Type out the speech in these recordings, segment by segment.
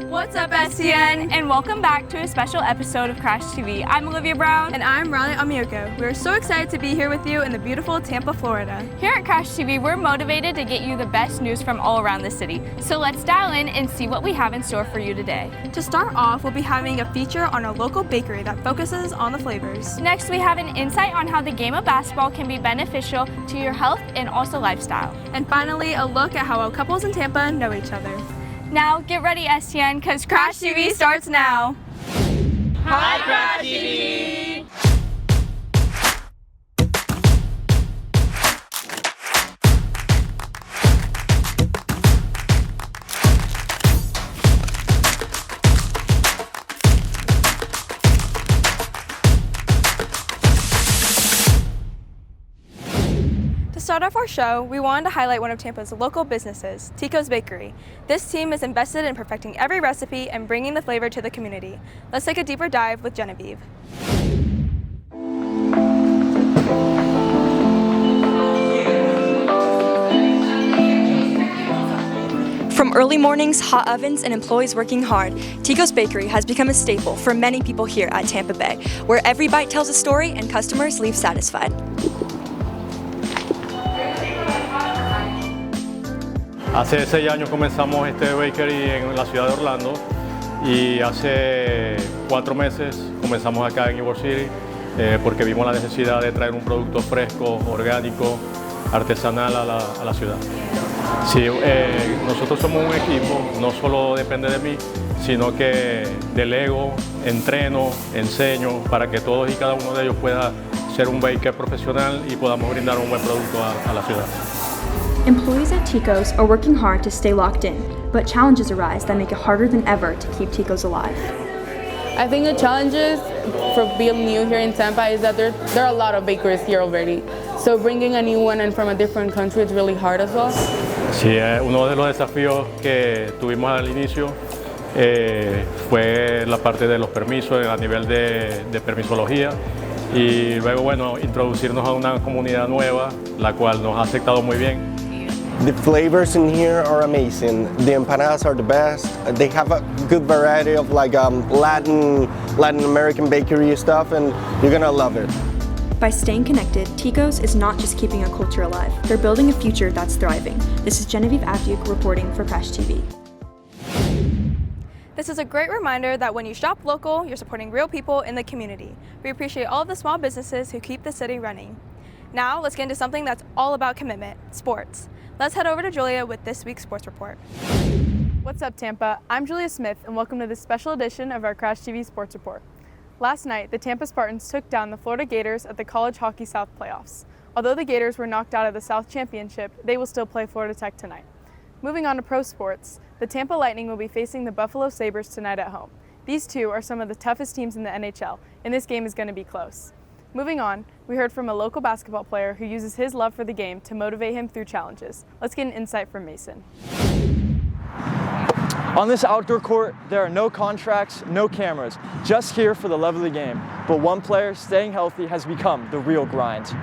What's up, STN? And welcome back to a special episode of Crash TV. I'm Olivia Brown. And I'm Amioka. We're so excited to be here with you in the beautiful Tampa, Florida. Here at Crash TV, we're motivated to get you the best news from all around the city. So let's dial in and see what we have in store for you today. To start off, we'll be having a feature on our local bakery that focuses on the flavors. Next, we have an insight on how the game of basketball can be beneficial to your health and also lifestyle. And finally, a look at how couples in Tampa know each other. Now, get ready, STN, because Crash TV starts now. Hi, Crash TV! To start off our show, we wanted to highlight one of Tampa's local businesses, Tico's Bakery. This team is invested in perfecting every recipe and bringing the flavor to the community. Let's take a deeper dive with Genevieve. From early mornings, hot ovens, and employees working hard, Tico's Bakery has become a staple for many people here at Tampa Bay, where every bite tells a story and customers leave satisfied. Hace 6 años comenzamos este bakery en la ciudad de Orlando y hace 4 meses comenzamos acá en Ybor City porque vimos la necesidad de traer un producto fresco, orgánico, artesanal a la ciudad. Sí, nosotros somos un equipo, no solo depende de mí, sino que delego, entreno, enseño para que todos y cada uno de ellos pueda ser un baker profesional y podamos brindar un buen producto a la ciudad. Employees at Tico's are working hard to stay locked in, but challenges arise that make it harder than ever to keep Tico's alive. I think the challenges for being new here in Tampa is that there are a lot of bakeries here already. So bringing a new one and from a different country is really hard as well. Sí, uno de los desafíos que tuvimos al inicio fue la parte de los permisos a nivel de permisología. Y luego, bueno, introducirnos a una comunidad nueva, la cual nos ha aceptado muy bien. The flavors in here are amazing. The empanadas are the best. They have a good variety of Latin American bakery stuff, and you're gonna love it. By staying connected, Tico's is not just keeping a culture alive, they're building a future that's thriving. This is Genevieve Abduke reporting for Crash TV. This is a great reminder that when you shop local, you're supporting real people in the community. We appreciate all of the small businesses who keep the city running. Now, let's get into something that's all about commitment, sports. Let's head over to Julia with this week's sports report. What's up, Tampa? I'm Julia Smith, and welcome to this special edition of our Crash TV Sports Report. Last night, the Tampa Spartans took down the Florida Gators at the College Hockey South playoffs. Although the Gators were knocked out of the South Championship, they will still play Florida Tech tonight. Moving on to pro sports, the Tampa Lightning will be facing the Buffalo Sabres tonight at home. These two are some of the toughest teams in the NHL, and this game is going to be close. Moving on, we heard from a local basketball player who uses his love for the game to motivate him through challenges. Let's get an insight from Mason. On this outdoor court, there are no contracts, no cameras, just here for the love of the game. But one player staying healthy has become the real grind.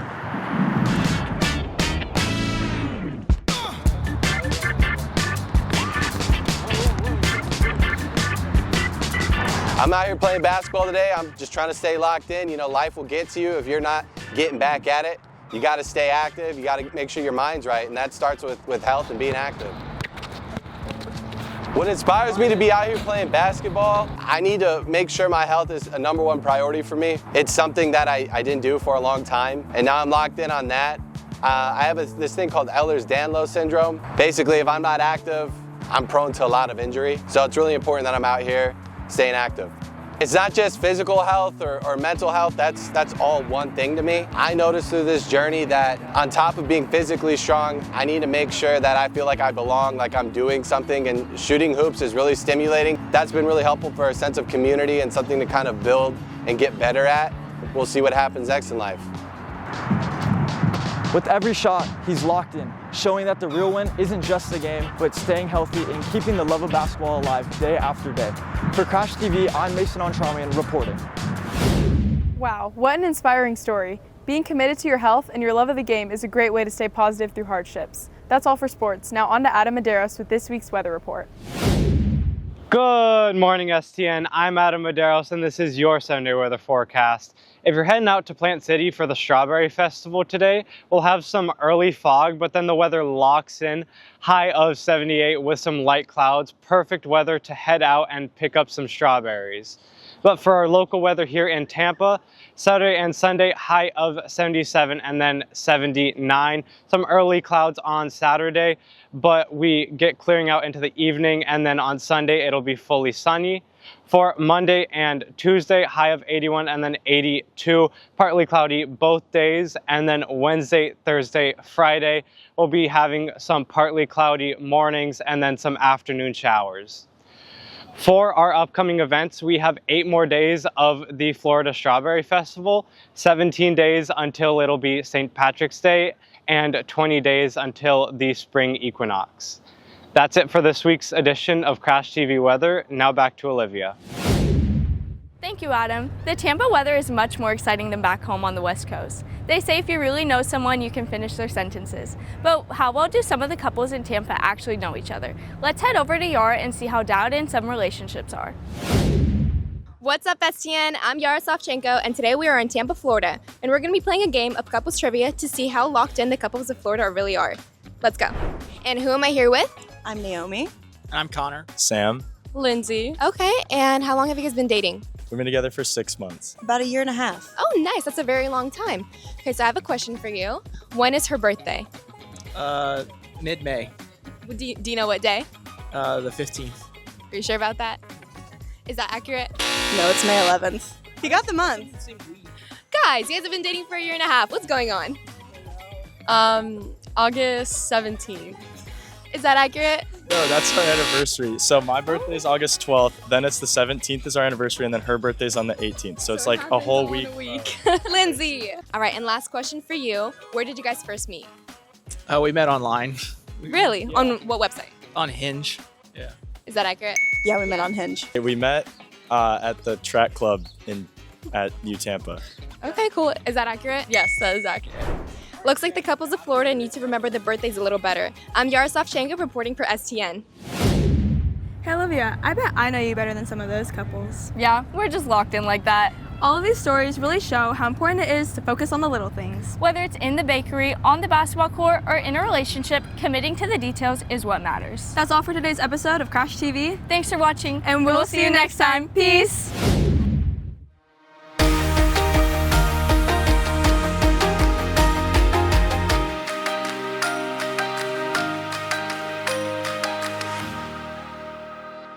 I'm out here playing basketball today. I'm just trying to stay locked in. You know, life will get to you if you're not getting back at it. You got to stay active. You got to make sure your mind's right, and that starts with health and being active. What inspires me to be out here playing basketball, I need to make sure my health is a #1 priority for me. It's something that I didn't do for a long time, and now I'm locked in on that. I have this thing called Ehlers-Danlos syndrome. Basically, if I'm not active, I'm prone to a lot of injury. So it's really important that I'm out here staying active. It's not just physical health or mental health, that's all one thing to me. I noticed through this journey that on top of being physically strong, I need to make sure that I feel like I belong, like I'm doing something, and shooting hoops is really stimulating. That's been really helpful for a sense of community and something to kind of build and get better at. We'll see what happens next in life. With every shot, he's locked in, showing that the real win isn't just the game, but staying healthy and keeping the love of basketball alive day after day. For Crash TV, I'm Mason Ontramian reporting. Wow, what an inspiring story. Being committed to your health and your love of the game is a great way to stay positive through hardships. That's all for sports. Now on to Adam Medeiros with this week's weather report. Good morning, STN. I'm Adam Medeiros, and this is your 7-day weather forecast. If you're heading out to Plant City for the Strawberry Festival today, we'll have some early fog, but then the weather locks in, high of 78 with some light clouds. Perfect weather to head out and pick up some strawberries. But for our local weather here in Tampa, Saturday and Sunday, high of 77 and then 79. Some early clouds on Saturday, but we get clearing out into the evening, and then on Sunday it'll be fully sunny. For Monday and Tuesday, high of 81 and then 82, partly cloudy both days, and then Wednesday, Thursday, Friday, we'll be having some partly cloudy mornings and then some afternoon showers. For our upcoming events, we have 8 more days of the Florida Strawberry Festival, 17 days until it'll be St. Patrick's Day, and 20 days until the spring equinox. That's it for this week's edition of Crash TV Weather. Now back to Olivia. Thank you, Adam. The Tampa weather is much more exciting than back home on the West Coast. They say if you really know someone, you can finish their sentences. But how well do some of the couples in Tampa actually know each other? Let's head over to Yara and see how dialed in some relationships are. What's up, STN? I'm Yara Savchenko, and today we are in Tampa, Florida, and we're going to be playing a game of couples trivia to see how locked in the couples of Florida really are. Let's go. And who am I here with? I'm Naomi. And I'm Connor. Sam. Lindsay. Okay, and how long have you guys been dating? We've been together for 6 months. About a year and a half. Oh, nice. That's a very long time. Okay, so I have a question for you. When is her birthday? Mid-May. Do you know what day? The 15th. Are you sure about that? Is that accurate? No, it's May 11th. You got the month. Guys, you guys have been dating for a year and a half. What's going on? August 17th. Is that accurate? No, that's our anniversary. So my birthday is August 12th, then it's the 17th is our anniversary, and then her birthday is on the 18th. So it's like a whole week. Lindsay. All right, and last question for you. Where did you guys first meet? We met online. Really? Yeah. On what website? On Hinge. Yeah. Is that accurate? Yeah, we met on Hinge. We met at the track club at U Tampa. Okay, cool. Is that accurate? Yes, that is accurate. Looks like the couples of Florida need to remember the birthdays a little better. I'm Yara Savchenko reporting for STN. Hey Olivia, I bet I know you better than some of those couples. Yeah, we're just locked in like that. All of these stories really show how important it is to focus on the little things. Whether it's in the bakery, on the basketball court, or in a relationship, committing to the details is what matters. That's all for today's episode of Crash TV. Thanks for watching, and we'll see you next time. Peace!